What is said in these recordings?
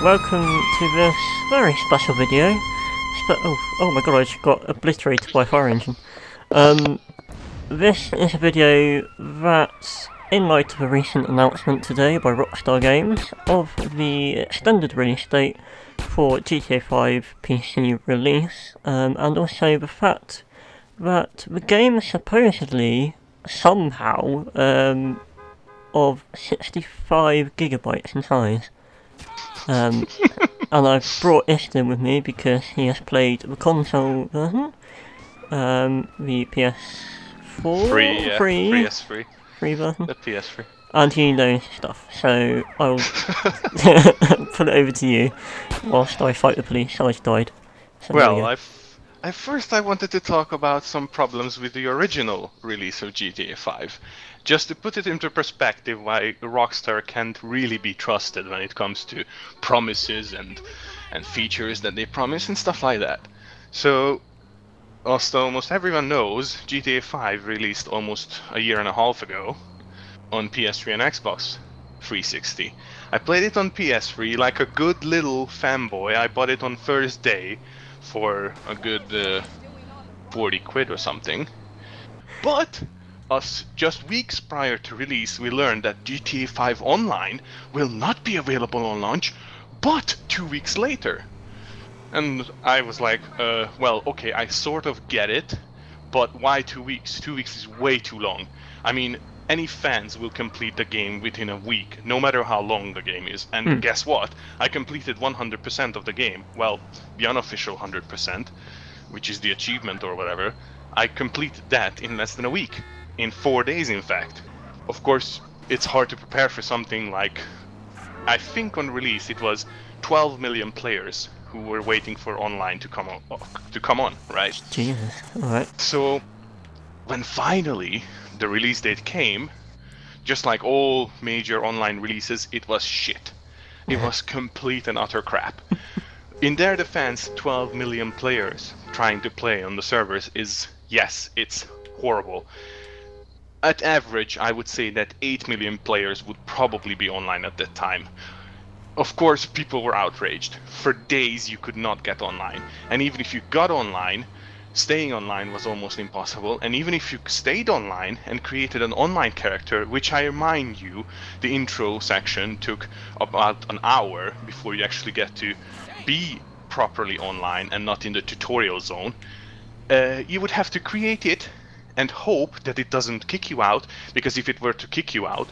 welcome to this very special video. Oh my god, I just got obliterated by a fire engine. This is a video that's in light of a recent announcement today by Rockstar Games of the extended release date for GTA 5 PC release, and also the fact that the game is supposedly, somehow, of 65 gigabytes in size. And I've brought Ist in with me because he has played the console version, the PS4, free version, the PS3, and he knows stuff. So I'll put it over to you whilst I fight the police. I just died. So well, first I wanted to talk about some problems with the original release of GTA 5. Just to put it into perspective why Rockstar can't really be trusted when it comes to promises and features that they promise and stuff like that. So, as almost everyone knows, GTA 5 released almost a year and a half ago on PS3 and Xbox 360. I played it on PS3 like a good little fanboy. I bought it on first day for a good 40 quid or something. But just weeks prior to release, we learned that GTA 5 Online will not be available on launch, but 2 weeks later. And I was like, well, okay, I sort of get it, but why 2 weeks? 2 weeks is way too long. I mean, any fans will complete the game within a week, no matter how long the game is. And guess what? I completed 100% of the game. Well, the unofficial 100%, which is the achievement or whatever. I completed that in less than a week. In 4 days, in fact. Of course, it's hard to prepare for something like, I think on release it was 12 million players who were waiting for online to come on, right? Jesus, alright. So, when finally the release date came, just like all major online releases, it was shit. It was complete and utter crap. In their defense, 12 million players trying to play on the servers is, yes, it's horrible. At average, I would say that 8 million players would probably be online at that time. Of course, people were outraged. For days you could not get online. And even if you got online, staying online was almost impossible. And even if you stayed online and created an online character, which I remind you, the intro section took about an hour before you actually get to be properly online and not in the tutorial zone, you would have to create it and hope that it doesn't kick you out, because if it were to kick you out,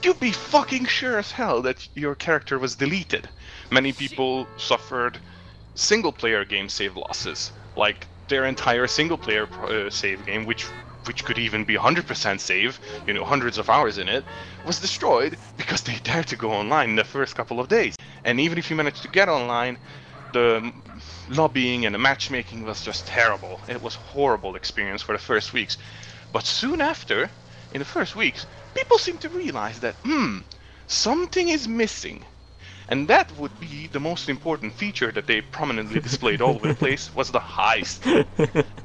you'd be fucking sure as hell that your character was deleted. Many people suffered single-player game save losses, like their entire single-player save game, which could even be 100% save, you know, hundreds of hours in it, was destroyed because they dared to go online in the first couple of days. And even if you managed to get online, the lobbying and the matchmaking was just terrible. It was a horrible experience for the first weeks. But soon after, in the first weeks, people seemed to realize that, something is missing. And that would be the most important feature that they prominently displayed all over the place, was the heist.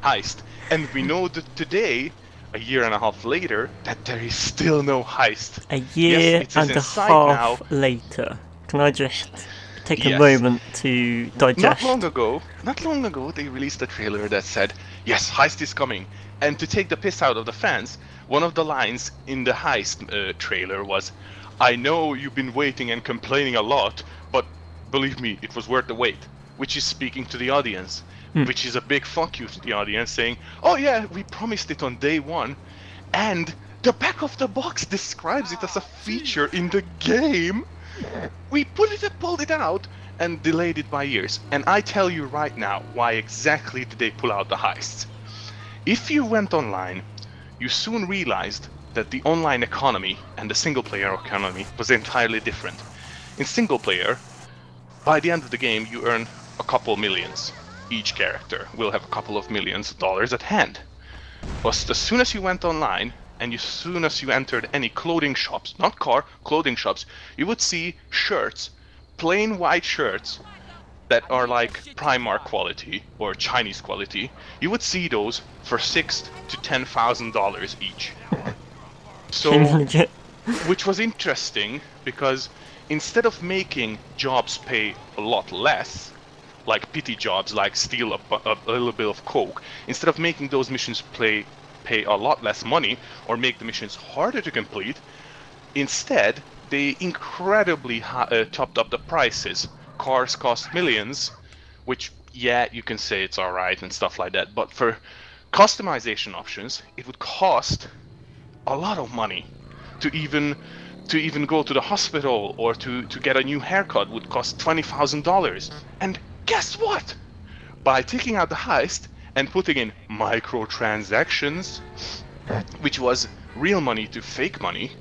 Heist. And we know that today, a year and a half later, that there is still no heist. A year and a half later. Can I just take a moment to digest? Not long ago, they released a trailer that said, yes, heist is coming. And to take the piss out of the fans, one of the lines in the heist trailer was, I know you've been waiting and complaining a lot, but believe me, it was worth the wait. Which is speaking to the audience, which is a big fuck you to the audience, saying, oh yeah, we promised it on day one, and the back of the box describes it as a feature in the game. We pulled it out and delayed it by years. And I tell you right now, why exactly did they pull out the heists? If you went online, you soon realized that the online economy and the single-player economy was entirely different. In single-player, by the end of the game, you earn a couple millions. Each character will have a couple of millions of dollars at hand. But as soon as you went online, and as soon as you entered any clothing shops, not clothing shops, you would see shirts, plain white shirts, that are like Primark quality or Chinese quality. You would see those for $6,000 to $10,000 each. So which was interesting because instead of making jobs pay a lot less, like pity jobs, like steal a little bit of coke, instead of making those missions pay a lot less money or make the missions harder to complete, instead they incredibly topped up the prices. Cars cost millions, which, yeah, you can say it's alright and stuff like that, but for customization options, it would cost a lot of money to even go to the hospital, or to get a new haircut would cost $20,000. And guess what? By taking out the heist and putting in microtransactions, which was real money to fake money,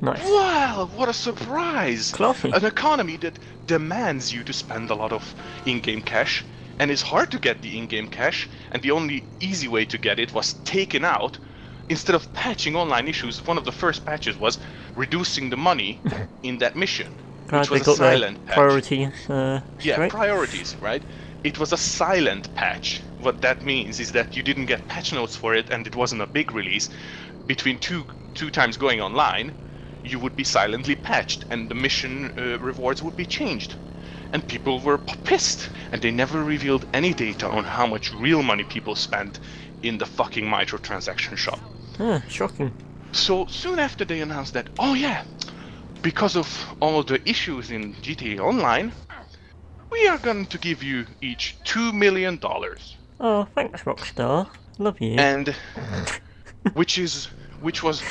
Nice. wow, what a surprise! Classy. An economy that demands you to spend a lot of in-game cash, and it's hard to get the in-game cash, and the only easy way to get it was taken out. Instead of patching online issues, one of the first patches was reducing the money in that mission, Glad which was they got a silent patch. priorities Yeah, straight. priorities, right? It was a silent patch. What that means is that you didn't get patch notes for it, and it wasn't a big release. Between two times going online, you would be silently patched, and the mission rewards would be changed. And people were pissed, and they never revealed any data on how much real money people spent in the fucking microtransaction shop. Ah, shocking. So soon after they announced that, oh yeah, because of all the issues in GTA Online, we are going to give you each $2 million. Oh, thanks, Rockstar. Love you. And which was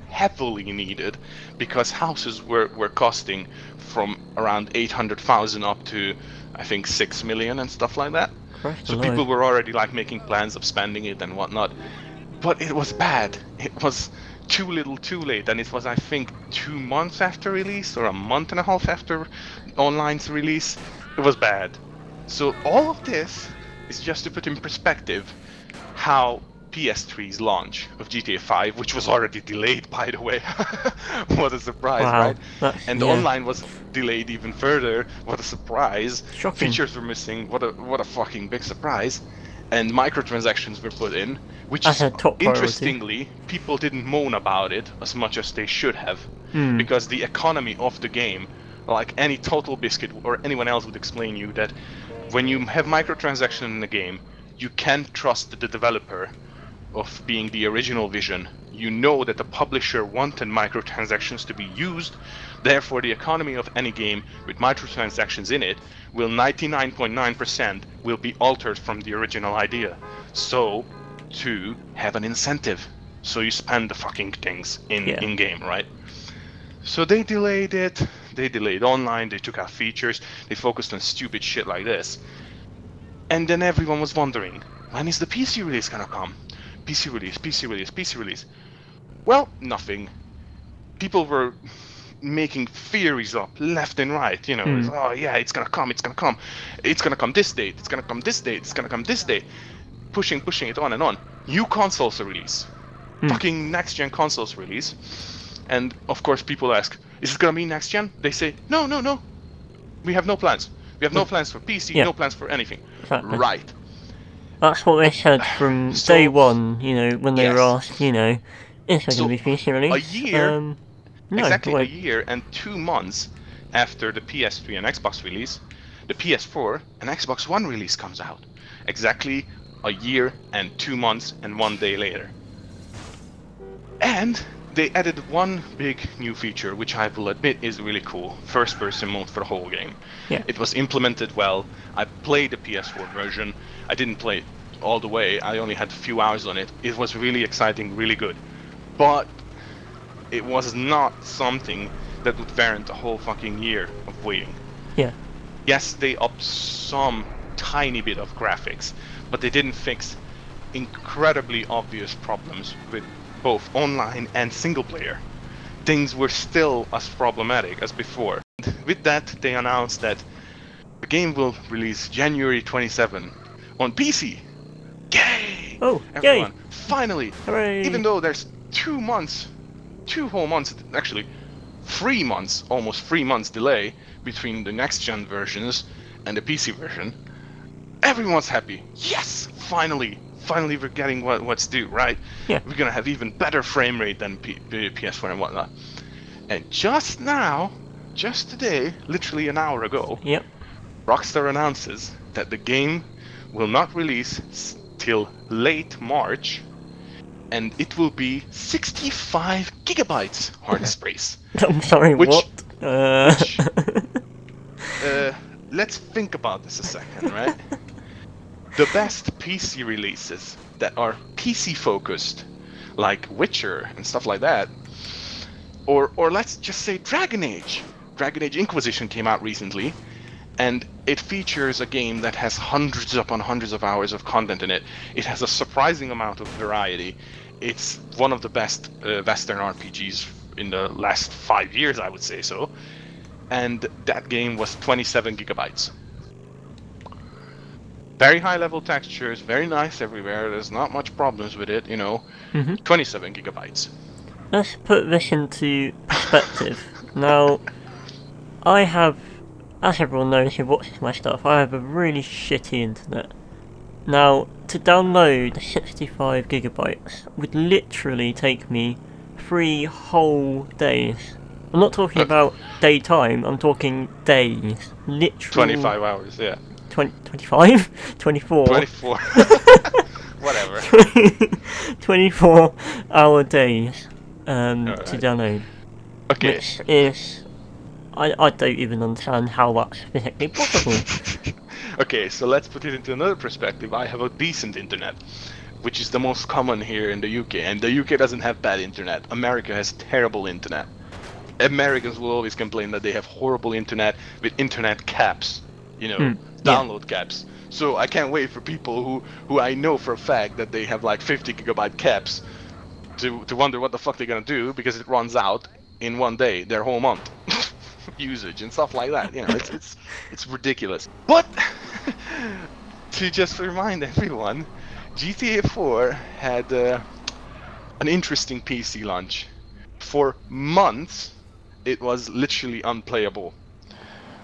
heavily needed, because houses were costing from around 800,000 up to, I think, 6 million and stuff like that. Christ So alive. people were already like making plans of spending it and whatnot. But it was bad. It was too little too late, and it was, I think, 2 months after release, or a month and a half after Online's release. It was bad. So all of this is just to put in perspective how PS3's launch of GTA 5, which was already delayed, by the way. What a surprise, Wow, right? that's- And yeah. Online was delayed even further. What a surprise. Shocking. Features were missing. What a fucking big surprise. And microtransactions were put in, which As is, a top priority. interestingly, people didn't moan about it as much as they should have. Hmm. Because the economy of the game, like any Total Biscuit or anyone else would explain you, that when you have microtransactions in the game, you can trust the developer of being the original vision. You know that the publisher wanted microtransactions to be used, therefore the economy of any game with microtransactions in it will 99.9% will be altered from the original idea. So, to have an incentive. So you spend the fucking things in game, right? So they delayed it, they delayed Online, they took out features, they focused on stupid shit like this. And then everyone was wondering, when is the PC release gonna come? PC release, PC release, PC release. Well, nothing. People were making theories up left and right, you know, oh yeah, it's gonna come, it's gonna come. It's gonna come this date, it's gonna come this date, it's gonna come this date. Pushing it on and on. New consoles release. Fucking next-gen consoles release. And of course people ask, is it gonna be next-gen? They say, no, no, no. We have no plans. We have no plans for PC, Yeah. no plans for anything. Exactly. Right. That's what they said from So- day one, you know, when they were Yes. asked, you know, is there So, going to be PC release? a year- No, exactly wait. a year and 2 months after the PS3 and Xbox release, the PS4 and Xbox One release comes out. Exactly a year and 2 months and 1 day later. And they added one big new feature, which I will admit is really cool. First-person mode for the whole game. Yeah. It was implemented well. I played the PS4 version. I didn't play it all the way. I only had a few hours on it. It was really exciting, really good. But it was not something that would warrant a whole fucking year of waiting. Yeah. Yes, they upped some tiny bit of graphics, but they didn't fix incredibly obvious problems with both online and single player. Things were still as problematic as before. With that, they announced that the game will release January 27 on PC. Yay! Oh, Everyone, yay! finally! Hooray! Even though there's 2 months, 2 whole months, actually 3 months, almost 3 months delay between the next-gen versions and the PC version, everyone's happy. Yes! Finally! Finally we're getting what's due, right? Yeah. We're gonna have even better frame rate than PS4 and whatnot. And just now, just today, literally an hour ago, Yep. Rockstar announces that the game will not release till late March, and it will be 65 gigabytes hard space. I'm sorry, Which- what? which- Let's think about this a second, right? The best PC releases that are PC focused, like Witcher and stuff like that, or let's just say Dragon Age. Dragon Age Inquisition came out recently, and it features a game that has hundreds upon hundreds of hours of content in it. It has a surprising amount of variety. It's one of the best Western RPGs in the last 5 years, I would say so. And that game was 27 gigabytes. Very high level textures, very nice everywhere. There's not much problems with it, you know. 27 gigabytes. Let's put this into perspective. Now, I have, as everyone knows who watches my stuff, I have a really shitty internet. Now, to download 65 gigabytes would literally take me 3 whole days. I'm not talking about daytime, I'm talking days. Literally. 25 hours, yeah. 25? 24. 24. Whatever. 24-hour days to Alright. download. Okay. Which is... I don't even understand how that's physically possible. Okay, so let's put it into another perspective. I have a decent internet, which is the most common here in the UK, and the UK doesn't have bad internet. America has terrible internet. Americans will always complain that they have horrible internet with internet caps, you know, download caps. So I can't wait for people who I know for a fact that they have like 50 gigabyte caps to wonder what the fuck they're gonna do, because it runs out in one day, their whole month usage and stuff like that. You know, it's ridiculous. But to just remind everyone, GTA 4 had an interesting PC launch. For months, it was literally unplayable.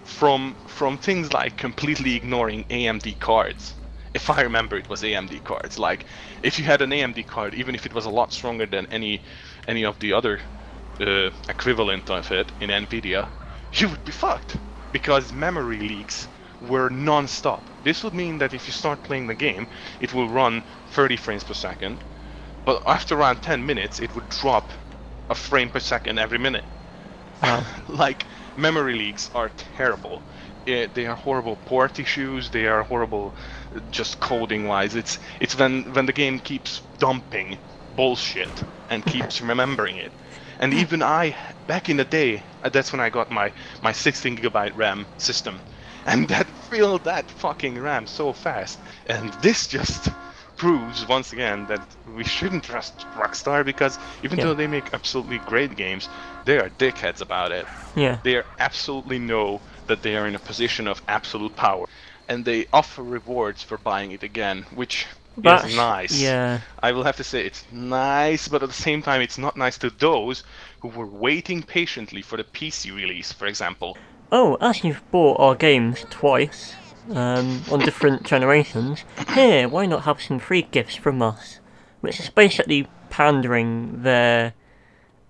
From things like completely ignoring AMD cards. If I remember, it was AMD cards. Like, if you had an AMD card, even if it was a lot stronger than any of the other equivalent of it in NVIDIA, you would be fucked, because memory leaks were non-stop. This would mean that if you start playing the game, it will run 30 frames per second, but after around 10 minutes, it would drop a frame per second every minute. Like, memory leaks are terrible. They are horrible port issues. They are horrible, just coding-wise. It's when the game keeps dumping bullshit and keeps remembering it. And even I, back in the day, that's when I got my 16 gigabyte RAM system, and that filled that fucking RAM so fast. And this just proves once again that we shouldn't trust Rockstar, because even though they make absolutely great games, they are dickheads about it. Yeah. They absolutely know that they are in a position of absolute power, and they offer rewards for buying it again, which is nice. Yeah. I will have to say it's nice, but at the same time it's not nice to those who were waiting patiently for the PC release, for example. Oh, as you've bought our games twice, on different generations, here, why not have some free gifts from us? Which is basically pandering their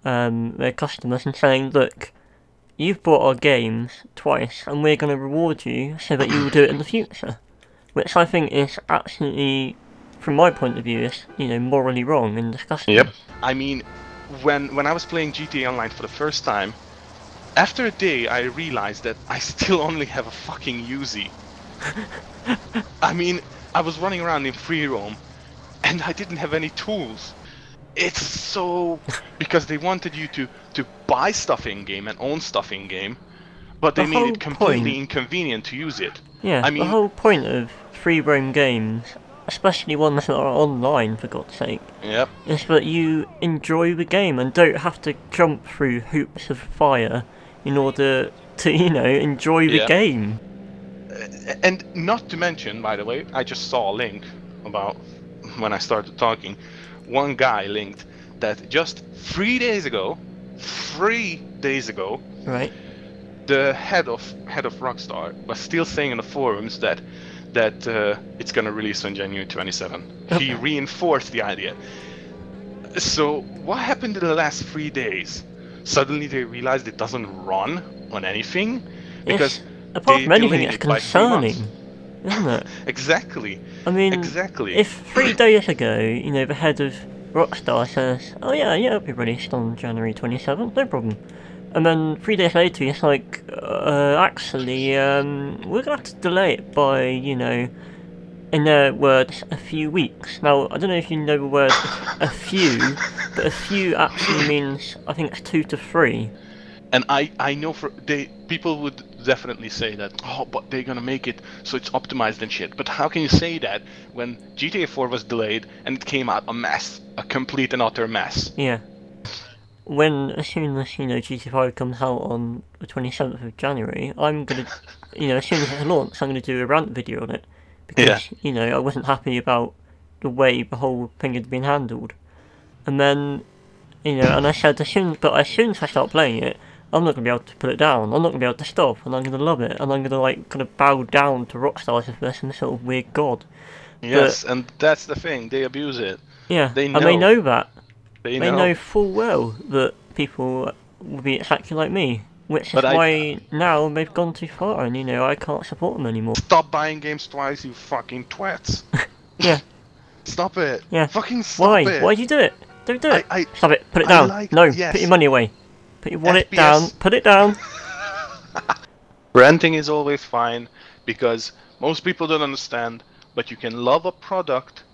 customers and saying, look, you've bought our games twice, and we're going to reward you so that you will do it in the future. Which I think is absolutely, from my point of view, is, you know, morally wrong and disgusting. Yep. I mean, when I was playing GTA Online for the first time, after a day I realized that I still only have a fucking Uzi. I mean, I was running around in free roam, and I didn't have any tools. It's so... because they wanted you to buy stuff in-game and own stuff in-game, but they made it completely inconvenient to use it. Yeah, I mean, the whole point of free roam games, especially ones that are online, for God's sake, is that you enjoy the game and don't have to jump through hoops of fire in order to, you know, enjoy the game. And not to mention, by the way, I just saw a link about when I started talking. One guy linked that just 3 days ago, right, the head of Rockstar was still saying in the forums that it's gonna release on January 27. He reinforced the idea. So what happened in the last 3 days? suddenly they realized it doesn't run on anything because apart they from anything, delayed it's it by 3 months. concerning, isn't it? Exactly. I mean, Exactly. if 3 days ago, you know, the head of Rockstar says, "Oh yeah, it'll be released on January 27th, no problem," and then 3 days later, it's like, actually, we're gonna have to delay it by, you know, in their words, a few weeks. Now, I don't know if you know the word a few, but a few actually means, I think it's 2 to 3. And I know people would definitely say that, oh, but they're gonna make it so it's optimized and shit. But how can you say that when GTA 4 was delayed and it came out a mess, a complete and utter mess? Yeah. As soon as, you know, GTA 5 comes out on the 27th of January, I'm gonna, you know, as soon as it's launched, I'm gonna do a rant video on it. Because, you know, I wasn't happy about the way the whole thing had been handled. And then, you know, and I said, as soon as I start playing it, I'm not going to be able to put it down, I'm not going to be able to stop, and I'm going to love it, and I'm going to, like, kind of bow down to Rockstars as some sort of weird god. Yes, and that's the thing, they abuse it. Yeah, they know. And they know that. They know full well that people will be exactly like me. Which is why now they've gone too far, and, you know, I can't support them anymore. Stop buying games twice, you fucking twats. Yeah. Stop it. Yeah. Fucking stop it. Why'd you do it? Don't do it. Stop it. Put it down. Yes. Put your money away. Put your wallet down. Put it down. Renting is always fine, because most people don't understand, but you can love a product,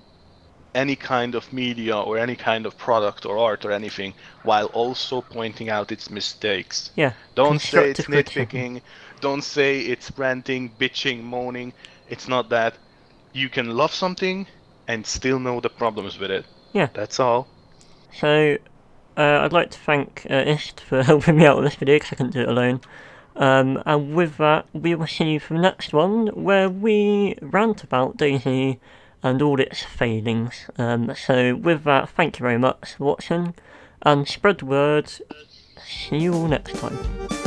any kind of media or any kind of product or art or anything, while also pointing out its mistakes. Yeah. Don't say it's nitpicking, don't say it's ranting, bitching, moaning. It's not that. You can love something and still know the problems with it. Yeah. That's all. So, I'd like to thank Ist for helping me out with this video, because I couldn't do it alone. And with that, we will see you for the next one, where we rant about DayZ and all its failings. So with that, thank you very much for watching, and spread the word. See you all next time.